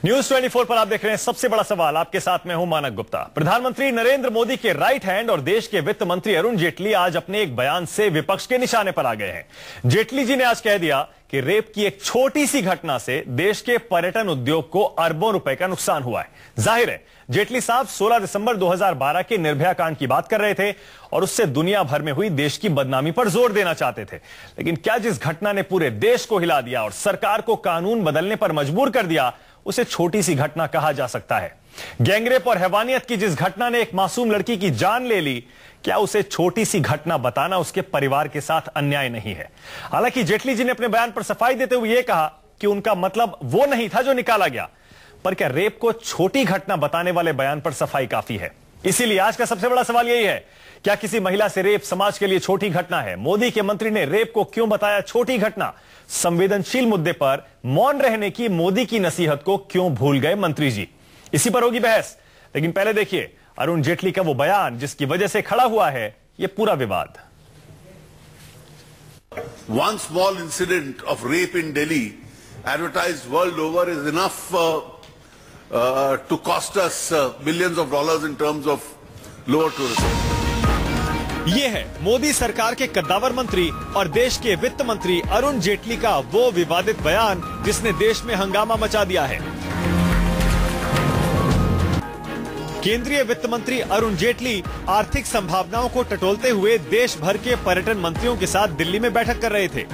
News 24 पर आप देख रहे हैं सबसे बड़ा सवाल। आपके साथ मैं हूं मानक गुप्ता। प्रधानमंत्री नरेंद्र मोदी के राइट हैंड और देश के वित्त मंत्री अरुण जेटली आज अपने एक बयान से विपक्ष के निशाने पर आ गए हैं। जेटली जी ने आज कह दिया कि रेप की एक छोटी सी घटना से देश के पर्यटन उद्योग को अरबों रुपए का नुकसान हुआ है। जाहिर है जेटली साहब 16 दिसंबर 2012 के निर्भया कांड की बात कर रहे थे और उससे दुनिया भर में हुई देश की बदनामी पर जोर देना चाहते थे। लेकिन क्या जिस घटना ने पूरे देश को हिला दिया और सरकार को कानून बदलने पर मजबूर कर दिया, उसे छोटी सी घटना कहा जा सकता है? गैंगरेप और हैवानियत की जिस घटना ने एक मासूम लड़की की जान ले ली, क्या उसे छोटी सी घटना बताना उसके परिवार के साथ अन्याय नहीं है? हालांकि जेटली जी ने अपने बयान पर सफाई देते हुए यह कहा कि उनका मतलब वो नहीं था जो निकाला गया। पर क्या रेप को छोटी घटना बताने वाले बयान पर सफाई काफी है? इसीलिए आज का सबसे बड़ा सवाल यही है, क्या किसी महिला से रेप समाज के लिए छोटी घटना है? मोदी के मंत्री ने रेप को क्यों बताया छोटी घटना? संवेदनशील मुद्दे पर मौन रहने की मोदी की नसीहत को क्यों भूल गए मंत्री जी? इसी पर होगी बहस। लेकिन पहले देखिए अरुण जेटली का वो बयान जिसकी वजह से खड़ा हुआ है ये पूरा विवाद। One small incident of rape in Delhi, advertised world over, is enough to cost us billions of dollars in terms of lower tourism. ये है मोदी सरकार के कद्दावर मंत्री और देश के वित्त मंत्री अरुण जेटली का वो विवादित बयान जिसने देश में हंगामा मचा दिया है। केंद्रीय वित्त मंत्री अरुण जेटली आर्थिक संभावनाओं को टटोलते हुए देश भर के पर्यटन मंत्रियों के साथ दिल्ली में बैठक कर रहे थे।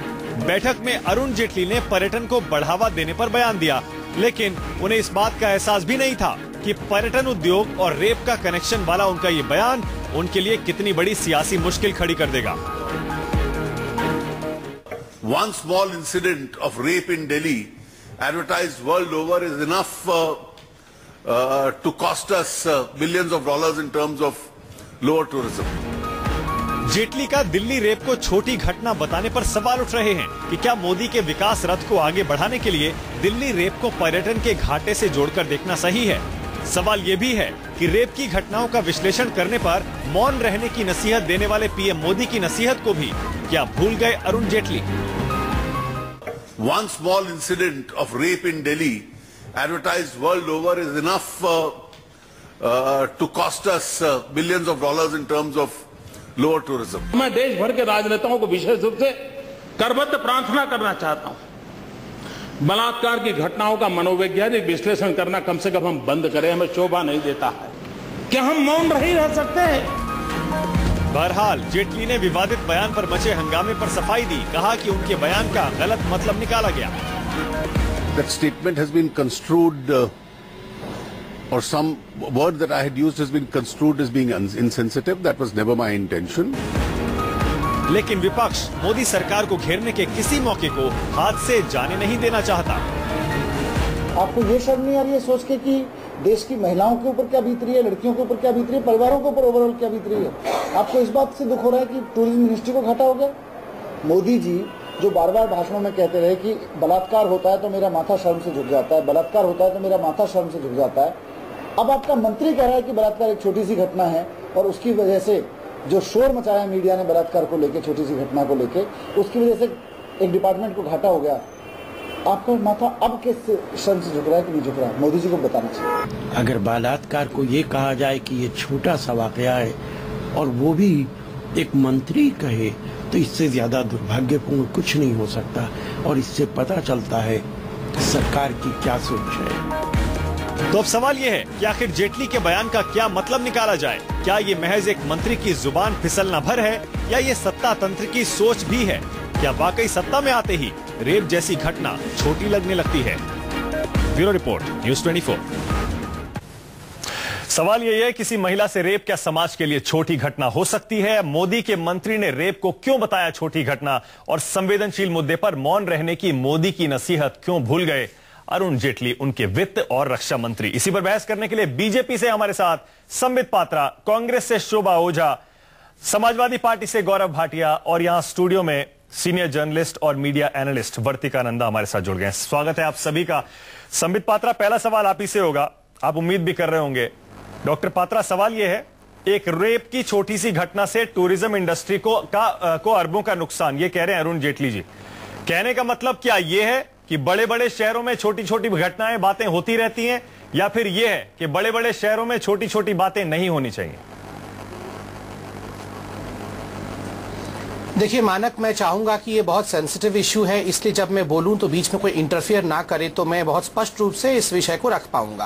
बैठक में अरुण जेटली ने पर्यटन को बढ़ावा देने पर बयान दिया, लेकिन उन्हें इस बात का एहसास भी नहीं था कि पर्यटन उद्योग और रेप का कनेक्शन वाला उनका ये बयान उनके लिए कितनी बड़ी सियासी मुश्किल खड़ी कर देगा। One small incident of rape in Delhi, advertised world over, is enough to cost us billions of dollars in terms of lower tourism. Jaitley का दिल्ली रेप को छोटी घटना बताने पर सवाल उठ रहे हैं कि क्या मोदी के विकास रथ को आगे बढ़ाने के लिए दिल्ली रेप को पर्यटन के घाटे से जोड़कर देखना सही है? सवाल ये भी है कि रेप की घटनाओं का विश्लेषण करने पर मौन रहने की नसीहत देने वाले पीएम मोदी की नसीहत को भी क्या भूल गए Arun Jaitley? One small incident of rape in Delhi, advertised world over, is enough to cost us billions of dollars in terms of lower tourism. मैं देश भर के राजनेताओं को विशेष रूप से करबद्ध प्रार्थना करना चाहता हूं, बलात्कार की घटनाओं का मनोवैज्ञानिक विश्लेषण करना कम से कम हम बंद करें। हमें शोभा नहीं देता है। क्या हम मौन नहीं रह सकते हैं? बहरहाल जेटली ने विवादित बयान पर मचे हंगामे पर सफाई दी, कहा कि उनके बयान का गलत मतलब निकाला गया। That statement has been construed, or some word that I had used has been construed as being insensitive. That was never my intention. लेकिन विपक्ष मोदी सरकार को घेरने के किसी मौके को हाथ से जाने नहीं देना चाहता। आपको ये शर्म नहीं आ रही है सोच के कि देश की महिलाओं के ऊपर क्या बीत रही है, लड़कियों के ऊपर क्या बीत रही है, परिवारों के ऊपर ओवरऑल क्या बीत रही है? आपको इस बात से दुख हो रहा है कि टूरिज्म मिनिस्ट्री को घाटा हो गया? मोदी जी जो बार बार भाषणों में कहते रहे कि बलात्कार होता है तो मेरा माथा शर्म से झुक जाता है, बलात्कार होता है तो मेरा माथा शर्म से झुक जाता है, अब आपका मंत्री कह रहा है कि बलात्कार एक छोटी सी घटना है और उसकी वजह से जो शोर मचाया मीडिया ने बलात्कार को लेकर, छोटी सी घटना को लेकर, उसकी वजह से एक डिपार्टमेंट को घाटा हो गया। आपका माथा अब किस शर्म से झुक रहा है कि नहीं झुक रहा है? मोदी जी को बताना चाहिए। अगर बलात्कार को ये कहा जाए कि ये छोटा सा वाकया है और वो भी एक मंत्री कहे, तो इससे ज्यादा दुर्भाग्यपूर्ण कुछ नहीं हो सकता। और इससे पता चलता है सरकार की क्या सोच है। तो अब सवाल यह है कि आखिर जेटली के बयान का क्या मतलब निकाला जाए? क्या ये महज एक मंत्री की जुबान फिसलना भर है या ये सत्ता तंत्र की सोच भी है? क्या वाकई सत्ता में आते ही रेप जैसी घटना छोटी लगने लगती है? Bureau report, news 24। सवाल यही है, किसी महिला से रेप क्या समाज के लिए छोटी घटना हो सकती है? मोदी के मंत्री ने रेप को क्यों बताया छोटी घटना और संवेदनशील मुद्दे पर मौन रहने की मोदी की नसीहत क्यों भूल गए अरुण जेटली, उनके वित्त और रक्षा मंत्री? इसी पर बहस करने के लिए बीजेपी से हमारे साथ संबित पात्रा, कांग्रेस से शोभा ओझा, समाजवादी पार्टी से गौरव भाटिया और यहां स्टूडियो में सीनियर जर्नलिस्ट और मीडिया एनालिस्ट वर्तिका नंदा हमारे साथ जुड़ गए हैं। स्वागत है आप सभी का। संबित पात्रा, पहला सवाल आप ही से होगा, आप उम्मीद भी कर रहे होंगे। डॉक्टर पात्रा, सवाल यह है, एक रेप की छोटी सी घटना से टूरिज्म इंडस्ट्री को अरबों का नुकसान, ये कह रहे हैं अरुण जेटली जी। कहने का मतलब क्या ये है कि बड़े बड़े शहरों में छोटी छोटी घटनाएं बातें होती रहती हैं, या फिर यह है कि बड़े बड़े शहरों में छोटी छोटी बातें नहीं होनी चाहिए? देखिए मानक, मैं चाहूंगा कि ये बहुत सेंसिटिव इश्यू है, इसलिए जब मैं बोलूं तो बीच में कोई इंटरफियर ना करे, तो मैं बहुत स्पष्ट रूप से इस विषय को रख पाऊंगा।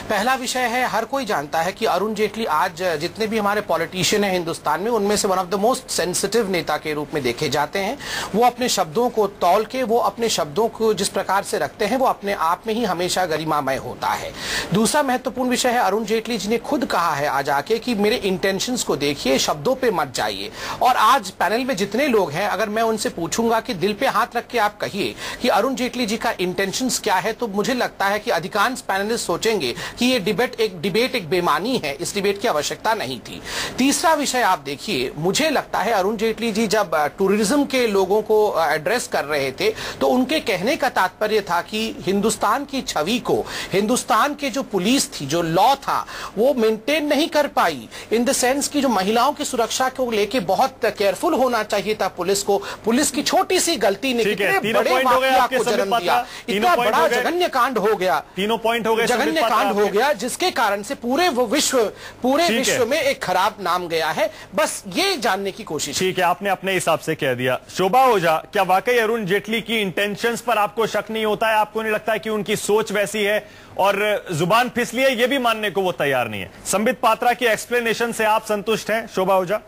पहला विषय है, हर कोई जानता है कि अरुण जेटली आज जितने भी हमारे पॉलिटिशियन हैं हिंदुस्तान में, उनमें से one of the most sensitive नेता के रूप में देखे जाते हैं। वो अपने शब्दों को तौल के, वो अपने शब्दों को जिस प्रकार से रखते हैं, वो अपने आप में ही हमेशा गरिमामय होता है। दूसरा महत्वपूर्ण विषय है, अरुण जेटली जी ने खुद कहा है आज आके कि मेरे इंटेंशंस को देखिए, शब्दों पे मत जाइए। और आज पैनल में जितने लोग हैं, अगर मैं उनसे पूछूंगा कि दिल पे हाथ रख के आप कहिए कि अरुण जेटली जी का इंटेंशंस क्या है, तो मुझे लगता है कि अधिकांश पैनलिस्ट सोचेंगे कि ये डिबेट एक बेमानी है, इस डिबेट की आवश्यकता नहीं थी। तीसरा विषय आप देखिए, मुझे लगता है अरुण जेटली जी जब टूरिज्म के लोगों को एड्रेस कर रहे थे, तो उनके कहने का तात्पर्य था कि हिंदुस्तान की छवि को, हिंदुस्तान के जो पुलिस थी, जो लॉ था, वो मेंटेन नहीं कर पाई, इन द सेंस की जो महिलाओं की सुरक्षा को लेके बहुत केयरफुल होना चाहिए था पुलिस की छोटी सी गलती ने कितने बड़े वाकया को जन्म दिया, इतना बड़ा जघन्य कांड हो गया, तीनों पॉइंट हो गए, जघन्य कांड हो गया, जिसके कारण से पूरे विश्व में एक खराब नाम गया है। बस ये जानने की कोशिश। ठीक है, आपने अपने हिसाब से कह दिया। शोभा ओझा, क्या वाकई अरुण जेटली की इंटेंशंस पर आपको शक नहीं होता है? आपको नहीं लगता है कि उनकी सोच वैसी है और जुबान फिसली है, ये भी मानने को वो तैयार नहीं है? संबित पात्रा की एक्सप्लेनेशन से आप संतुष्ट हैं, शोभा ओझा?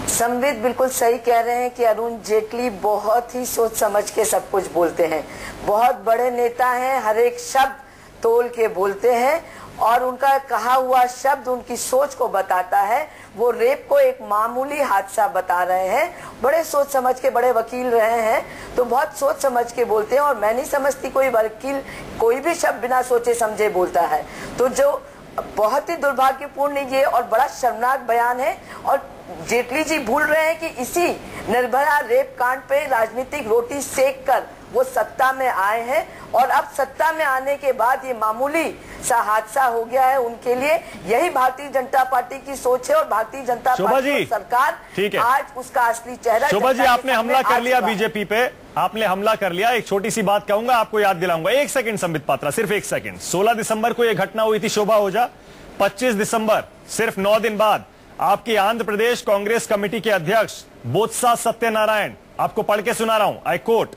संबित बिल्कुल सही कह रहे हैं कि अरुण जेटली बहुत ही सोच समझ के सब कुछ बोलते हैं। बहुत बड़े नेता हैं, हर एक शब्द तोल के बोलते हैं और उनका कहा हुआ शब्द उनकी सोच को बताता है। वो रेप को एक मामूली हादसा बता रहे हैं, बड़े सोच समझ के, बड़े वकील रहे हैं तो बहुत सोच समझ के बोलते हैं। और मैं नहीं समझती कोई वकील कोई भी शब्द बिना सोचे समझे बोलता है। तो जो बहुत ही दुर्भाग्यपूर्ण ये और बड़ा शर्मनाक बयान है। और जेटली जी भूल रहे हैं कि इसी निर्भया रेप कांड पे राजनीतिक रोटी सेक कर वो सत्ता में आए हैं और अब सत्ता में आने के बाद ये मामूली सा हादसा हो गया है उनके लिए। यही भारतीय जनता पार्टी की सोच है और भारतीय जनता पार्टी सरकार आज उसका असली चेहरा। शोभा जी, आपने हमला कर लिया बीजेपी पे, आपने हमला कर लिया। एक छोटी सी बात कहूंगा, आपको याद दिलाऊंगा। एक सेकंड संबित पात्रा, सिर्फ एक सेकंड। 16 दिसंबर को यह घटना हुई थी शोभा ओझा। 25 दिसंबर, सिर्फ 9 दिन बाद, आपकी आंध्र प्रदेश कांग्रेस कमेटी के अध्यक्ष बोत्सा सत्यनारायण, आपको पढ़ के सुना रहा हूं, आई कोट,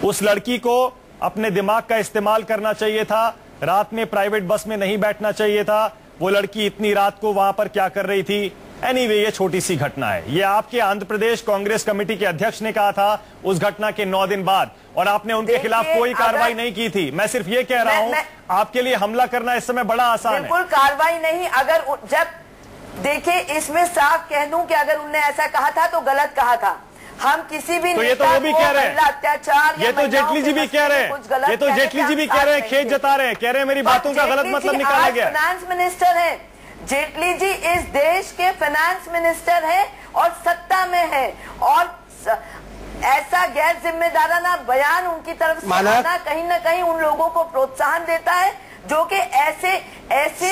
उस लड़की को अपने दिमाग का इस्तेमाल करना चाहिए था, रात में प्राइवेट बस में नहीं बैठना चाहिए था। वो लड़की इतनी रात को वहां पर क्या कर रही थी? एनीवे, ये छोटी सी घटना है। ये आपके आंध्र प्रदेश कांग्रेस कमेटी के अध्यक्ष ने कहा था उस घटना के 9 दिन बाद, और आपने उनके खिलाफ कोई कार्रवाई नहीं की थी। मैं सिर्फ ये कह रहा हूं, आपके लिए हमला करना इस समय बड़ा आसान है। बिल्कुल कार्रवाई नहीं। अगर जब देखिए, इसमें साफ कह दूं कि अगर उनने ऐसा कहा था तो गलत कहा था। हम किसी भी तो ये तो वो भी कह रहे हैं, अत्याचार, ये तो जेटली जी भी कह रहे हैं, ये तो जेटली जी भी कह रहे हैं, खेद जता रहे हैं, कह रहे हैं मेरी बातों का गलत मतलब निकाला गया। फाइनेंस मिनिस्टर है जेटली जी, इस देश के फाइनेंस मिनिस्टर है और सत्ता में है, और ऐसा गैर जिम्मेदाराना बयान उनकी तरफ से आना कहीं न कहीं उन लोगों को प्रोत्साहन देता है जो कि ऐसे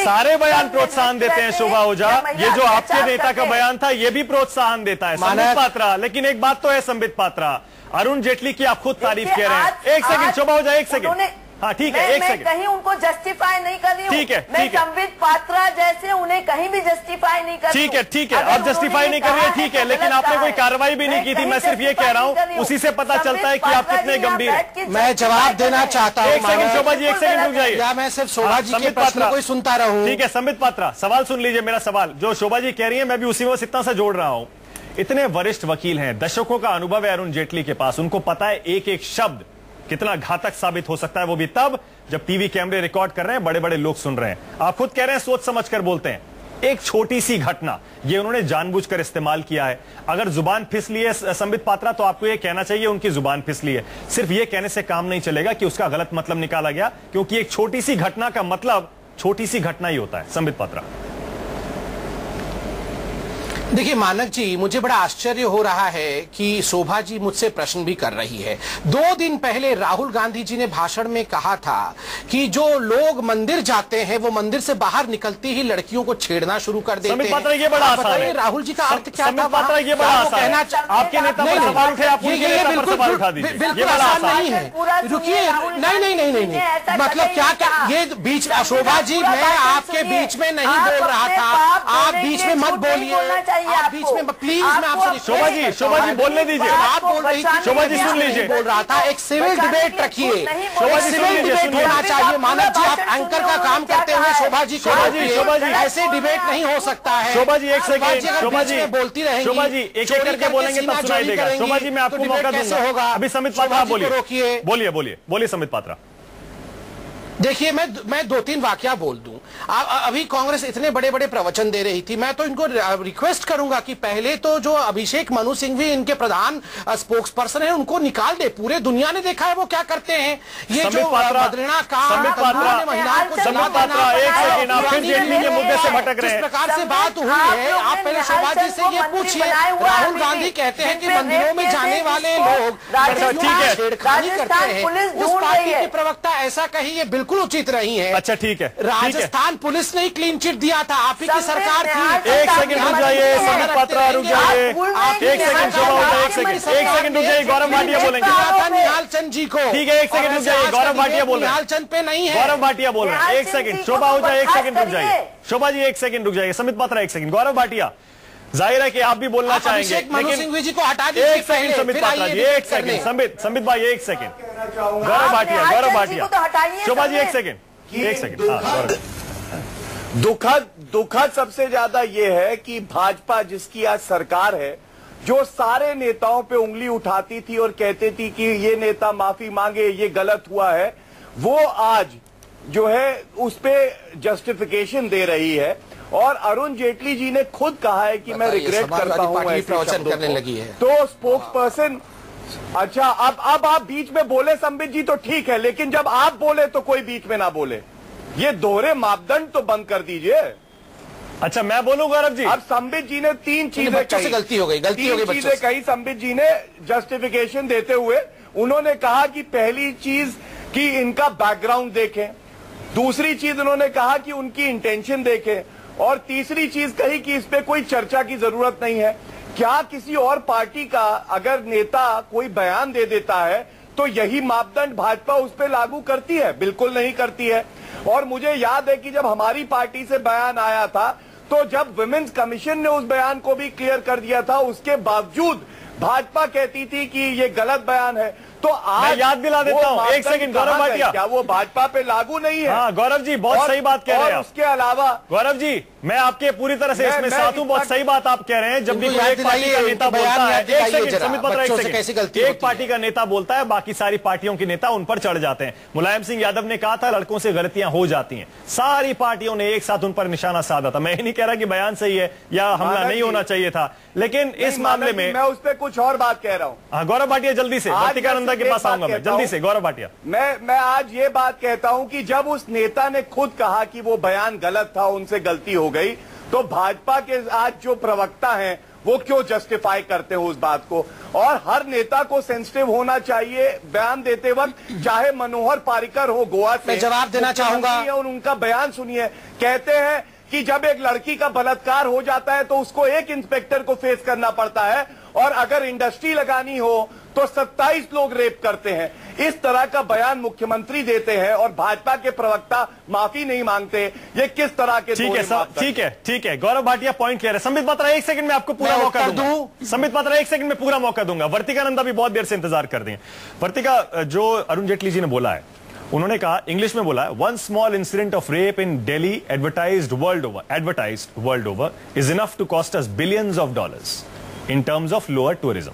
सारे बयान प्रोत्साहन देते हैं। शोभा ओझा, ये जो आपके नेता का बयान था ये भी प्रोत्साहन देता है। संबित पात्रा, लेकिन एक बात तो है संबित पात्रा, अरुण जेटली की आप खुद तारीफ कह रहे हैं। एक सेकंड शोभा ओझा, एक सेकंड, हाँ ठीक है, एक सेकंड। कहीं उनको जस्टिफाई नहीं कर रही हूँ, ठीक है, मैं संबित पात्रा जैसे उन्हें कहीं भी जस्टिफाई नहीं कर रही हूँ। ठीक है, आप जस्टिफाई नहीं कर रही है, ठीक है, लेकिन आपने कोई कार्रवाई भी नहीं की थी। मैं सिर्फ ये कह रहा हूँ, उसी से पता चलता है कि आप कितने गंभीर हैं। मैं जवाब देना चाहता हूँ। एक सेकंड शोभा जी, एक सेकंड रुक जाइए। या मैं सिर्फ शोभा जी के प्रश्न को सुनता रहूं? ठीक है संबित पात्रा, सवाल सुन लीजिए। मेरा सवाल जो शोभा जी कह रही है, मैं भी उसी में इतना सा जोड़ रहा हूं। इतने वरिष्ठ वकील हैं, दशकों का अनुभव है अरुण जेटली के पास, उनको पता है एक एक शब्द कितना घातक साबित हो सकता है, वो भी तब जब टीवी कैमरे रिकॉर्ड कर रहे हैं, बड़े बड़े लोग सुन रहे हैं। आप खुद कह रहे हैं सोच समझकर बोलते हैं। एक छोटी सी घटना, ये उन्होंने जानबूझकर इस्तेमाल किया है। अगर जुबान फिसली है संबित पात्रा, तो आपको ये कहना चाहिए उनकी जुबान फिसली है। सिर्फ ये कहने से काम नहीं चलेगा कि उसका गलत मतलब निकाला गया, क्योंकि एक छोटी सी घटना का मतलब छोटी सी घटना ही होता है। संबित पात्रा, देखिए मानक जी, मुझे बड़ा आश्चर्य हो रहा है कि शोभा जी मुझसे प्रश्न भी कर रही है। 2 दिन पहले राहुल गांधी जी ने भाषण में कहा था कि जो लोग मंदिर जाते हैं वो मंदिर से बाहर निकलती ही लड़कियों को छेड़ना शुरू कर देते हैं। ये बड़ा आसान है। राहुल जी का अर्थ क्या था? ये बड़ा आसान है। आपके नेता पर सवाल उठे, आप उनके नेता पर सवाल उठा दीजिए। बिल्कुल आसान नहीं है। रुकिए, नहीं, मतलब क्या ये बीच, शोभा जी मैं आपके बीच में नहीं बोल रहा था, आप बीच में मत बोलिए। आप बीच में प्लीज, मैं आपसे शोभा जी बोलने दीजिए। आप बोल रही थी, शोभा जी सुन लीजिए। बोल रहा था एक सिविल डिबेट रखिए, सिविल डिबेट होना चाहिए। मानव जी, आप एंकर का काम करते हुए शोभा जी ऐसे डिबेट नहीं हो सकता है। शोभा जी एक सेकंड, शोभा जी बोलती रहेंगी, शोभा जी एक करके बोलेंगे तब सुनाई देगा। शोभा जी मैं आपको मौका दूंगा। अभी समित पात्रा बोलिए, बोलिए समित पात्रा। देखिए मैं 2-3 वाकया बोल दूं। अभी कांग्रेस इतने बड़े बड़े प्रवचन दे रही थी, मैं तो इनको रिक्वेस्ट करूंगा कि पहले तो जो अभिषेक मनु सिंघवी इनके प्रधान स्पोक्स पर्सन है उनको निकाल दे। पूरे दुनिया ने देखा है वो क्या करते हैं। ये जो बद्रीनाथ का महिलाओं को जेटली के मुद्दे से भटक रहे हैं, जिस प्रकार से बात हुई है, आप पहले शोभा जी से ये पूछिए। राहुल गांधी कहते हैं कि मंदिरों में जाने वाले लोग छेड़खानी करते हैं। उस पार्टी के प्रवक्ता ऐसा कही, ये बिल्कुल उचित नहीं है। अच्छा ठीक है। राजस्थान पुलिस ने क्लीन चिट दिया था, आप ही की सरकार थी। एक सेकंड रुक जाइए समित पात्रा, रुक जाइए एक सेकंड। शोभा एक सेकंड रुक जाइए। गौरव भाटिया बोलेंगे निहाल चंद जी को। ठीक है, एक सेकंड रुक जाइए। गौरव भाटिया बोल रहे हैं, निहाल चंद पे नहीं है, गौरव भाटिया बोल रहे हैं। एक सेकंड शोभा हो जाए, एक सेकंड रुक जाइए। शोभा जी एक सेकंड रुक जाइए। समित पात्रा एक सेकंड। गौरव भाटिया, जाहिर है कि आप भी बोलना चाहेंगे, लेकिन सिंघवी जी को हटा दीजिए। एक सेकंड समित पात्रा जी, एक सेकंड समित भाई, एक सेकंड। गौरव भाटिया शोभा जी एक सेकंड। दुखद सबसे ज्यादा ये है कि भाजपा जिसकी आज सरकार है, जो सारे नेताओं पे उंगली उठाती थी और कहती थी कि ये नेता माफी मांगे, ये गलत हुआ है, वो आज जो है उस पे जस्टिफिकेशन दे रही है। और अरुण जेटली जी ने खुद कहा है कि मैं रिग्रेट करता हूं प्रवचन करने लगी है। तो स्पोक्स पर्सन, अच्छा अब आप बीच में बोले संबित जी तो ठीक है, लेकिन जब आप बोले तो कोई बीच में ना बोले। ये दोहरे मापदंड तो बंद कर दीजिए। अच्छा मैं बोलूं गौरव जी? अब संबित जी ने 3 चीजें कही, गलती हो गई चीजें कही संबित जी ने जस्टिफिकेशन देते हुए। उन्होंने कहा कि पहली चीज कि इनका बैकग्राउंड देखें, दूसरी चीज उन्होंने कहा कि उनकी इंटेंशन देखें, और तीसरी चीज कही कि इस पे कोई चर्चा की जरूरत नहीं है। क्या किसी और पार्टी का अगर नेता कोई बयान दे देता है तो यही मापदंड भाजपा उस पर लागू करती है? बिल्कुल नहीं करती है। और मुझे याद है कि जब हमारी पार्टी से बयान आया था, तो जब विमेंस कमीशन ने उस बयान को भी क्लियर कर दिया था, उसके बावजूद भाजपा कहती थी कि ये गलत बयान है। तो आज याद दिला देता हूं, एक सेकंड गौरव भाटिया, क्या वो भाजपा पे लागू नहीं है? हाँ गौरव जी बहुत सही बात कह रहे हैं। उसके अलावा गौरव जी मैं आपके पूरी तरह से इसमें साथ हूं, बहुत सही बात आप कह रहे हैं। जब भी कोई एक पार्टी का नेता बोलता है, एक सेकंड समित पात्रा, एक पार्टी का नेता बोलता है, बाकी सारी पार्टियों के नेता उन पर चढ़ जाते हैं। मुलायम सिंह यादव ने कहा था लड़कों से गलतियां हो जाती हैं, सारी पार्टियों ने एक साथ उन पर निशाना साधा था। मैं ही नहीं कह रहा कि बयान सही है या हमला नहीं होना चाहिए था, लेकिन इस मामले में मैं उस पर कुछ और बात कह रहा हूं। हाँ गौरव भाटिया जल्दी से, वर्तिकानंदा के पास आऊंगा मैं, जल्दी से गौरव भाटिया। मैं आज ये बात कहता हूं कि जब उस नेता ने खुद कहा कि वो बयान गलत था, उनसे गलती हो गई, तो भाजपा के आज जो प्रवक्ता हैं वो क्यों जस्टिफाई करते हो उस बात को? और हर नेता को सेंसिटिव होना चाहिए बयान देते वक्त, चाहे मनोहर पारिकर हो गोवा से, मैं जवाब देना चाहूंगा। और उनका बयान सुनिए। कहते हैं कि जब एक लड़की का बलात्कार हो जाता है तो उसको एक इंस्पेक्टर को फेस करना पड़ता है, और अगर इंडस्ट्री लगानी हो तो 27 लोग रेप करते हैं। इस तरह का बयान मुख्यमंत्री देते हैं और भाजपा के प्रवक्ता माफी नहीं मांगते। ये किस तरह के? ठीक है गौरव भाटिया पॉइंट क्लियर है। संबित पात्रा एक सेकंड में आपको पूरा मौका दूंगा। संबित पात्रा एक सेकंड में पूरा मौका दूंगा। वर्तिकानंदा भी बहुत देर से इंतजार कर रही है। वर्तिका, जो अरुण जेटली जी ने बोला है, उन्होंने कहा, इंग्लिश में बोला है, one small incident of rape in Delhi advertised world over is enough to cost us billions of dollars in terms of lower tourism.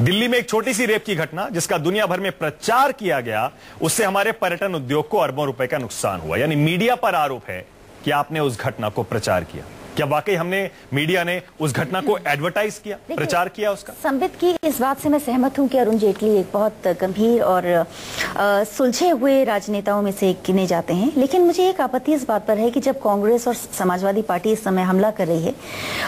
Delhi में एक छोटी सी रेप की घटना जिसका दुनिया भर में प्रचार किया गया, उससे हमारे पर्यटन उद्योग को अरबों रुपए का नुकसान हुआ। यानी मीडिया पर आरोप है कि आपने उस घटना को प्रचार किया। क्या वाकई हमने, मीडिया ने उस घटना को एडवर्टाइज किया, प्रचार किया उसका? संबित की इस बात से मैं सहमत हूं कि अरुण जेटली एक बहुत गंभीर और सुलझे हुए राजनेताओं में से गिने जाते हैं, लेकिन मुझे एक आपत्ति इस बात पर है कि जब कांग्रेस और समाजवादी पार्टी इस समय हमला कर रही है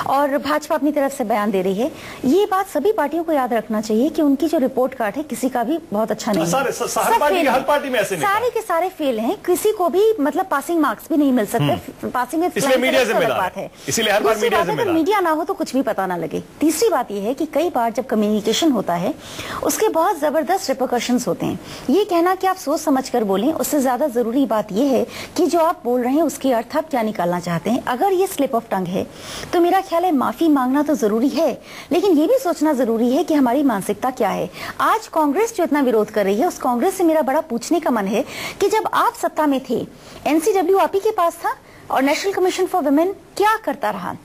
और भाजपा अपनी तरफ से बयान दे रही है, ये बात सभी पार्टियों को याद रखना चाहिए कि उनकी जो रिपोर्ट कार्ड है किसी का भी बहुत अच्छा नहीं है। हर पार्टी में ऐसे नहीं, सारे के सारे फेल हैं, किसी को भी मतलब पासिंग मार्क्स भी नहीं मिल सकते। पासिंग में बात है, इसलिए हर बार मीडिया जिम्मेदार। मीडिया ना हो तो कुछ भी पता ना लगे। तीसरी बात यह है कि कई बार जब कम्युनिकेशन होता है उसके बहुत जबरदस्त रिपरकशंस होते हैं। ये कहना कि आप सोच समझकर बोलें, उससे ज्यादा जरूरी बात यह है कि जो आप बोल रहे हैं उसके अर्थ आप क्या निकालना चाहते हैं। अगर ये स्लिप ऑफ टंग है तो मेरा ख्याल है माफी मांगना तो जरूरी है, लेकिन ये भी सोचना जरूरी है कि हमारी मानसिकता क्या है। आज कांग्रेस जो इतना विरोध कर रही है, उस कांग्रेस से मेरा बड़ा पूछने का मन है कि जब आप सत्ता में थे, एनसीडब्ल्यू आप ही के पास था और नेशनल कमीशन फॉर वुमेन क्या करता रहा?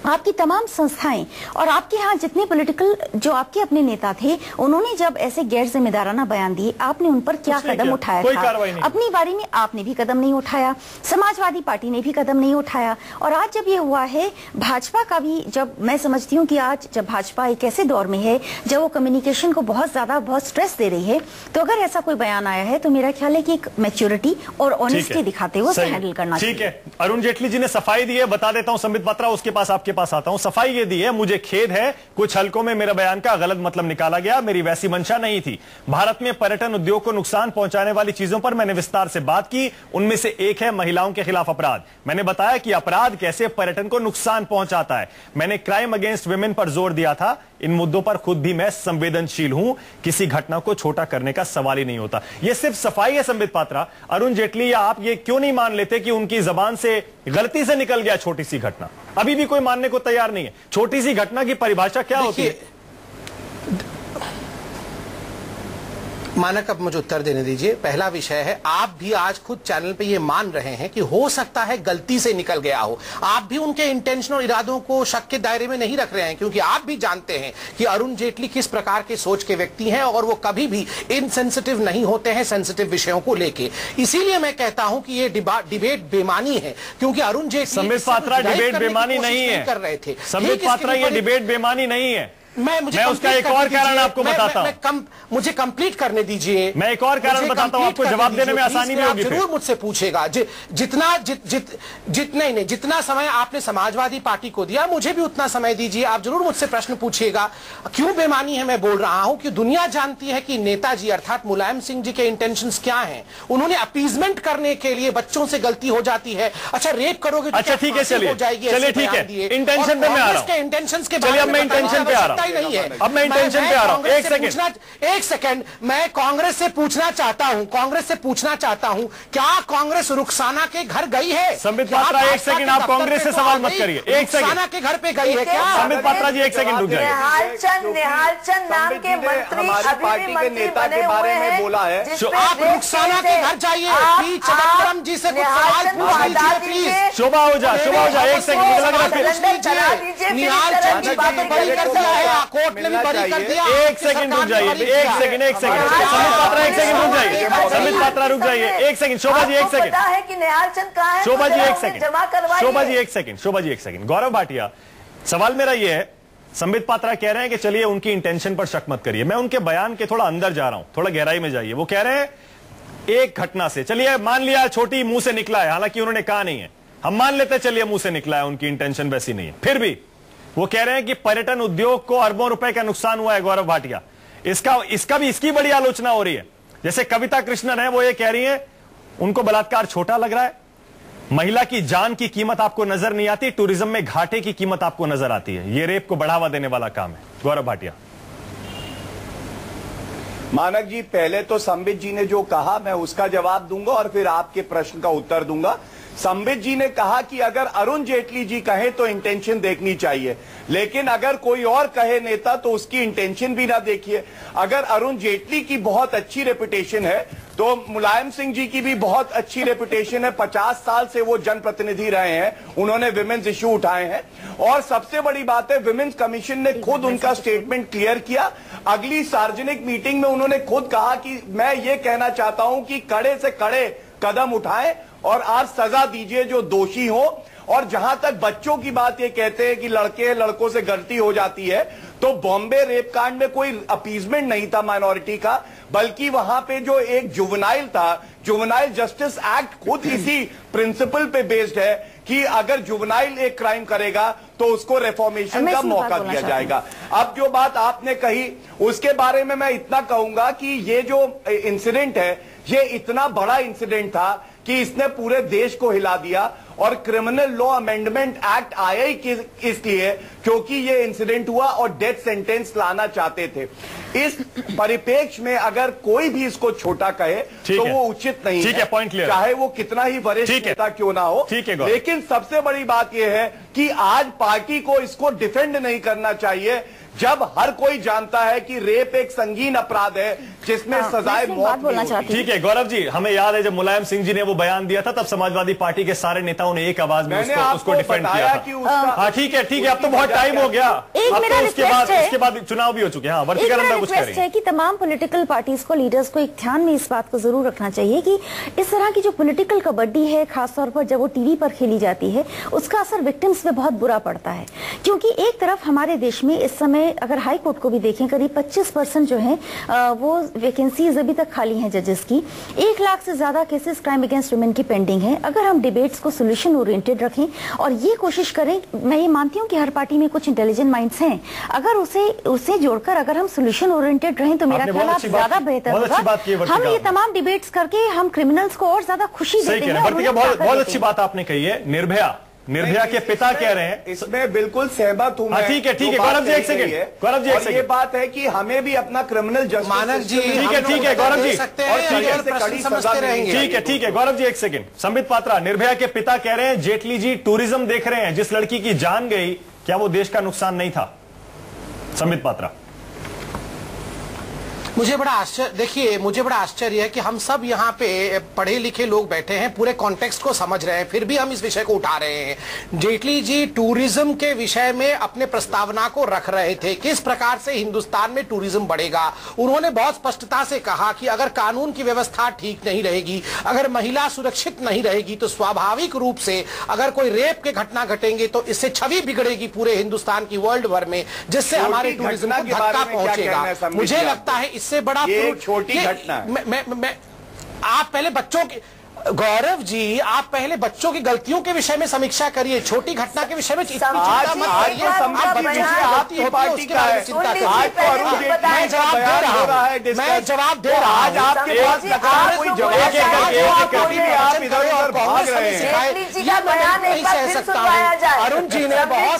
आपकी तमाम संस्थाएं और आपके यहाँ जितने पॉलिटिकल जो आपके अपने नेता थे, उन्होंने जब ऐसे गैर जिम्मेदाराना बयान दिए, आपने उन पर क्या कदम उठाया था? अपनी बारी में आपने भी कदम नहीं उठाया, समाजवादी पार्टी ने भी कदम नहीं उठाया। और आज जब ये हुआ है, भाजपा का भी, जब मैं समझती हूँ कि आज जब भाजपा एक ऐसे दौर में है जब वो कम्युनिकेशन को बहुत ज्यादा बहुत स्ट्रेस दे रही है, तो अगर ऐसा कोई बयान आया है तो मेरा ख्याल है कि एक मैच्योरिटी और ऑनेस्टी दिखाते हुए उसे हैंडल करना चाहिए। ठीक है, अरुण जेटली जी ने सफाई दी है, बता देता हूं संबित पात्रा, उसके पास आपके पास आता हूं। सफाई ये दी है, मुझे खेद है कुछ हलकों में मेरे बयान का गलत मतलब निकाला गया, मेरी वैसी मंशा नहीं थी। भारत में पर्यटन उद्योग को नुकसान पहुंचाने वाली चीजों पर मैंने विस्तार से बात की, उनमें से एक है महिलाओं के खिलाफ अपराध। मैंने बताया कि अपराध कैसे पर्यटन को नुकसान पहुंचाता है। मैंने क्राइम अगेंस्ट विमेन पर जोर दिया था। इन मुद्दों पर खुद भी मैं संवेदनशील हूं, किसी घटना को छोटा करने का सवाल ही नहीं होता। यह सिर्फ सफाई है संबित पात्रा। अरुण जेटली, या आप ये क्यों नहीं मान लेते कि उनकी जबान से गलती से निकल गया छोटी सी घटना? अभी भी कोई मानने को तैयार नहीं है। छोटी सी घटना की परिभाषा क्या होती है? मानक, अब मुझे उत्तर देने दीजिए। पहला विषय है, आप भी आज खुद चैनल पे ये मान रहे हैं कि हो सकता है गलती से निकल गया हो। आप भी उनके इंटेंशन और इरादों को शक के दायरे में नहीं रख रहे हैं, क्योंकि आप भी जानते हैं कि अरुण जेटली किस प्रकार के सोच के व्यक्ति हैं और वो कभी भी इनसेंसिटिव नहीं होते हैं सेंसिटिव विषयों को लेके। इसीलिए मैं कहता हूं कि ये डिबेट बेमानी है, क्योंकि अरुण जेटली संबित पात्रा डिबेट बेमानी नहीं है कर रहे थे। संबित पात्रा, ये डिबेट बेमानी नहीं है। मैं उसका एक और कारण आपको बताता हूं। मुझे कंप्लीट करने दीजिए। मैं एक और कारण बताता हूं, आपको जवाब देने में आसानी भी होगी। जरूर मुझसे पूछेगा। जितना समय आपने समाजवादी पार्टी को दिया, मुझे भी उतना समय दीजिए। आप जरूर मुझसे प्रश्न पूछिएगा। क्यों बेमानी है मैं बोल रहा हूं कि दुनिया जानती है कि नेताजी अर्थात मुलायम सिंह जी के इंटेंशंस क्या हैं। उन्होंने अपीजमेंट करने के लिए बच्चों से गलती हो जाती है। अच्छा, रेप करोगे तो अच्छा ठीक है, चलिए ठीक है, इंटेंशन पे मैं आ रहा हूं। इंटेंशंस के चलिए अब मैं इंटेंशन पे आ रहा हूं। नहीं है, अब मैं इंटेंशन पे आ रहा हूं। एक सेकंड, मैं कांग्रेस से पूछना चाहता हूं, क्या कांग्रेस रुखसाना के घर गई है? संबित पात्रा, एक सेकंड, आप कांग्रेस से सवाल मत करिए। एक सेकंड, रुखसाना के घर पे गई है क्या? संबित पात्रा जी, एक सेकंड रुक जाइए। निहालचंद नाम के मंत्री पार्टी के नेता के बारे में बोला है। आप रुखसाना के घर जाइए, पी चिदंबरम जी से कुछ सवाल पूछ लीजिए प्लीज। शोभा हो जा, एक सेकंड, मुझे लग रहा है निहालचंद जी को बरी कर दिया है, कोर्ट ने भी बरी कर दिया। एक सेकंड रुक जाइए, एक सेकंड संबित पात्रा, एक सेकंड रुक जाइए। संबित पात्रा रुक जाइए, एक सेकंड। शोभा जी, एक सेकंड। है कि निहालचंद कहाँ है? शोभा जी, एक सेकंड। जमा करवाइए। शोभा जी, एक सेकंड। शोभा जी, एक सेकंड। गौरव भाटिया, सवाल मेरा ये है, संबित पात्रा कह रहे हैं कि चलिए उनकी इंटेंशन पर शक मत करिए। मैं उनके बयान के थोड़ा अंदर जा रहा हूं, थोड़ा गहराई में जाइए। वो कह रहे हैं एक घटना से, चलिए मान लिया छोटी मुंह से निकला है, हालांकि उन्होंने कहा नहीं है, हम मान लेते चलिए मुंह से निकला है, उनकी इंटेंशन वैसी नहीं है। फिर भी वो कह रहे हैं कि पर्यटन उद्योग को अरबों रुपए का नुकसान हुआ है। गौरव भाटिया, इसकी बड़ी आलोचना हो रही है। जैसे कविता कृष्णन है, वो ये कह रही है उनको बलात्कार छोटा लग रहा है, महिला की जान की कीमत आपको नजर नहीं आती, टूरिज्म में घाटे की कीमत आपको नजर आती है। ये रेप को बढ़ावा देने वाला काम है। गौरव भाटिया। मानक जी, पहले तो संबित जी ने जो कहा मैं उसका जवाब दूंगा और फिर आपके प्रश्न का उत्तर दूंगा। संबित जी ने कहा कि अगर अरुण जेटली जी कहे तो इंटेंशन देखनी चाहिए, लेकिन अगर कोई और कहे नेता तो उसकी इंटेंशन भी ना देखिए। अगर अरुण जेटली की बहुत अच्छी रेपुटेशन है तो मुलायम सिंह जी की भी बहुत अच्छी रेपुटेशन है। 50 साल से वो जनप्रतिनिधि रहे हैं, उन्होंने विमेन्स इश्यू उठाए हैं। और सबसे बड़ी बात है, विमेन्स कमीशन ने खुद उनका स्टेटमेंट क्लियर किया। अगली सार्वजनिक मीटिंग में उन्होंने खुद कहा कि मैं ये कहना चाहता हूं कि कड़े से कड़े कदम उठाएं और आज सजा दीजिए जो दोषी हो। और जहां तक बच्चों की बात ये कहते हैं कि लड़के लड़कों से गलती हो जाती है, तो बॉम्बे रेप कांड में कोई अपीजमेंट नहीं था माइनॉरिटी का, बल्कि वहां पे जो एक जुवेनाइल था, जुवेनाइल जस्टिस एक्ट खुद इसी प्रिंसिपल पे बेस्ड है कि अगर जुवेनाइल एक क्राइम करेगा तो उसको रिफॉर्मेशन का मौका दिया जाएगा। अब जो बात आपने कही उसके बारे में मैं इतना कहूंगा कि ये जो इंसिडेंट है ये इतना बड़ा इंसिडेंट था कि इसने पूरे देश को हिला दिया, और क्रिमिनल लॉ अमेंडमेंट एक्ट आया ही इसलिए क्योंकि ये इंसिडेंट हुआ और डेथ सेंटेंस लाना चाहते थे। इस परिप्रेक्ष्य में अगर कोई भी इसको छोटा कहे तो वो उचित नहीं है, पॉइंट क्लियर, चाहे वो कितना ही वरिष्ठ नेता क्यों ना हो। लेकिन सबसे बड़ी बात यह है कि आज पार्टी को इसको डिफेंड नहीं करना चाहिए, जब हर कोई जानता है कि रेप एक संगीन अपराध है जिसमें सजाए मौत नहीं होती। ठीक है गौरव जी, हमें याद है जब मुलायम सिंह जी ने वो बयान दिया था तब समाजवादी पार्टी के सारे नेताओं ने एक आवाज में उसको डिफेंड किया था। हाँ ठीक है, अब तो बहुत टाइम हो गया, अब तो उसके बाद चुनाव भी हो चुके हैं। हाँ, वर्तिका नंदा कुछ कह रही है कि तमाम पॉलिटिकल पार्टीज को, लीडर्स को एक ध्यान में इस बात को जरूर रखना चाहिए कि इस तरह की जो पॉलिटिकल कबड्डी है, खासतौर पर जब वो टीवी पर खेली जाती है, उसका असर विक्टिम्स पे बहुत बुरा पड़ता है। क्योंकि एक तरफ हमारे देश में इस समय अगर हाई कोर्ट को भी देखें, करीब 25% जो है वो वैकेंसीज अभी तक खाली हैं जजेस की। 1 लाख से ज्यादा केसेस क्राइम अगेंस्ट वुमेन की पेंडिंग है। अगर हम डिबेट्स को सोल्यूशन ओरिएंटेड रखें और ये कोशिश करें, मैं ये मानती हूँ कि हर पार्टी में कुछ इंटेलिजेंट माइंड्स हैं, अगर उसे जोड़कर अगर हम सोल्यूशन ओरिएंटेड रहें तो मेरा ख्याल आप ज्यादा बेहतर होगा। हम ये तमाम डिबेट्स करके हम क्रिमिनल्स को और ज्यादा खुशी देते हैं। बहुत अच्छी बात आपने कही है। निर्भया के पिता कह रहे हैं, इसमें बिल्कुल सहमत हूं मैं। ठीक है गौरव जी, एक सेकंड गौरव जी, ये बात है कि हमें भी अपना क्रिमिनल जस्टिस मानक जी, ठीक है गौरव जी, ठीक है गौरव जी, एक सेकंड। संबित पात्रा, निर्भया के पिता कह रहे हैं जेटली जी टूरिज्म देख रहे हैं, जिस लड़की की जान गई क्या वो देश का नुकसान नहीं था? संबित पात्रा, मुझे बड़ा आश्चर्य है कि हम सब यहाँ पे पढ़े लिखे लोग बैठे हैं, पूरे कॉन्टेक्स्ट को समझ रहे हैं, फिर भी हम इस विषय को उठा रहे हैं। जेटली जी टूरिज्म के विषय में अपने प्रस्तावना को रख रहे थे, किस प्रकार से हिंदुस्तान में टूरिज्म बढ़ेगा। उन्होंने बहुत स्पष्टता से कहा कि अगर कानून की व्यवस्था ठीक नहीं रहेगी, अगर महिला सुरक्षित नहीं रहेगी, तो स्वाभाविक रूप से अगर कोई रेप के घटना घटेंगे तो इससे छवि बिगड़ेगी पूरे हिंदुस्तान की, वर्ल्ड भर में, जिससे हमारे टूरिज्म को धक्का पहुंचेगा। मुझे लगता है इससे बड़ा छोटी घटना है। आप पहले बच्चों की, गौरव जी आप पहले बच्चों की गलतियों के विषय में समीक्षा करिए, छोटी घटना के विषय में चिंता मत करिए। आपकी पार्टी का है, मैं जवाब दे रहा आज आपके पास कोई जवाब आप इधर उधर भाग रहे हैं। नहीं सह सकता हूँ। अरुण जी ने बहुत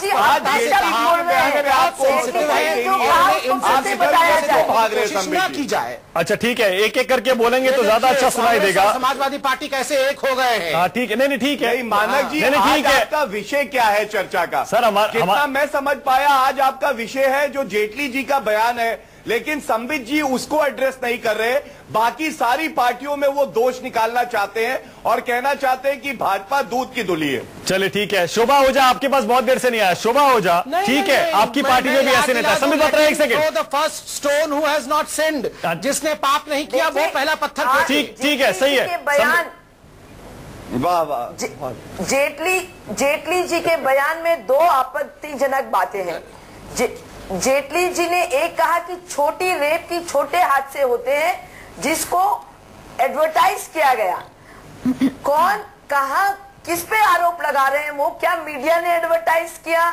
की जाए। अच्छा ठीक है, एक एक करके बोलेंगे तो ज्यादा अच्छा सुनाई देगा। समाजवादी पार्टी कैसे एक हो गए हैं? हाँ ठीक है, नहीं ठीक है मानक जी, आज आपका विषय क्या है चर्चा का? सर जितना मैं समझ पाया आज आपका विषय है जो जेटली जी का बयान है, लेकिन संबित जी उसको एड्रेस नहीं कर रहे। बाकी सारी पार्टियों में वो दोष निकालना चाहते हैं और कहना चाहते हैं कि भाजपा दूध की धुली है। चले ठीक है, शोभा ओझा आपके पास बहुत देर से नहीं आया। शोभा ओझा ठीक है, आपकी पार्टी में भी ऐसे नेता। संबित पात्रा एक second. The first stone who has not sinned, जिसने पाप नहीं किया वो पहला पत्थर। ठीक है, सही है। बयान वाह वाह, जेटली जी के बयान में 2 आपत्तिजनक बातें हैं। जेटली जी ने एक कहा कि छोटी रेप की छोटे हादसे होते हैं जिसको एडवर्टाइज किया गया। कौन, कहा, किस पे आरोप लगा रहे हैं वो? क्या मीडिया ने एडवर्टाइज किया?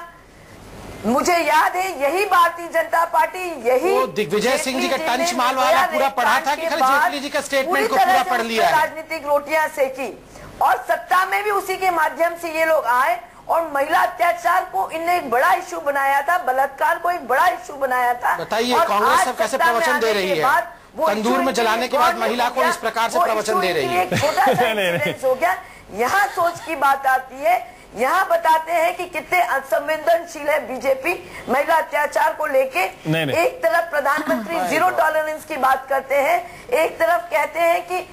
मुझे याद है यही भारतीय जनता पार्टी, यही दिग्विजय सिंह जी का टंच माल वाला पूरा पढ़ा था कि जेटली जी का स्टेटमेंट को पूरा पढ़ लिया? राजनीतिक रोटियां सेकी और सत्ता में भी उसी के माध्यम से ये लोग आए और महिला अत्याचार को इनने एक बड़ा इश्यू बनाया था, बलात्कार को एक बड़ा इश्यू बनाया था। बताइए कांग्रेस सब कैसे प्रवचन दे रही है? तंदूर में जलाने के बाद महिला को इस प्रकार से प्रवचन दे रही है। छोटा सा इंसिडेंस हो गया। यहाँ सोच की बात आती है, यहाँ बताते हैं कि कितने असंवेदनशील है बीजेपी महिला अत्याचार को लेके। एक तरफ प्रधानमंत्री जीरो टॉलरेंस की बात करते हैं, एक तरफ कहते हैं कि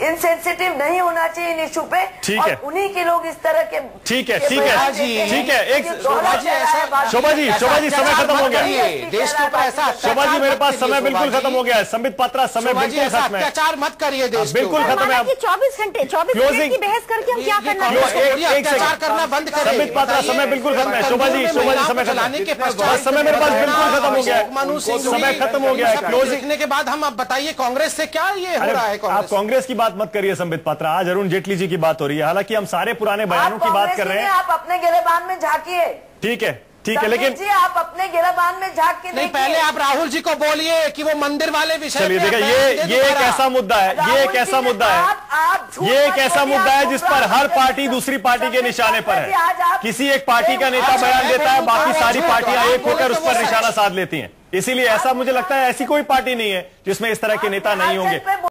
इनसेंसिटिव नहीं होना चाहिए इन इशू पे। ठीक और है, उन्हीं के लोग इस तरह के ठीक है ठीक है एक शोभा जी समय खत्म हो गया। देश के ऊपर ऐसा शोभा जी मेरे पास समय बिल्कुल खत्म हो गया है। संबित पात्रा समय बिल्कुल खत्म है। अत्याचार मत करिए देश बिल्कुल खत्म है। 24 घंटे की बहस करके हम क्या करना है? अत्याचार करना बंद करें। संबित पात्रा समय बिल्कुल खत्म है। शोभा जी समय चलाने के समय मेरे पास बिल्कुल खत्म हो गया है। समय खत्म हो गया है। क्लोज लिखने के बाद हम अब बताइए कांग्रेस से क्या ये हो रहा है? आप कांग्रेस की बात मत करिए संबित पात्रा, आज अरुण जेटली जी की बात हो रही है। हालांकि हम सारे पुराने बयानों की बात कर रहे हैं। आप अपने गिरेबान में झांकिए। ठीक है लेकिन जी आप अपने गिरेबान में झांक के नहीं, पहले आप राहुल जी को बोलिए कि वो मंदिर वाले विषय। चलिए देखिए ये एक ऐसा मुद्दा है, ये एक ऐसा मुद्दा है, ये एक ऐसा मुद्दा है जिस पर हर पार्टी दूसरी पार्टी के निशाने पर है। किसी एक पार्टी का नेता बयान देता है, बाकी सारी पार्टियां एक होकर उस पर निशाना साध लेती हैं। इसीलिए ऐसा मुझे लगता है ऐसी कोई पार्टी नहीं है जिसमें इस तरह के नेता नहीं होंगे।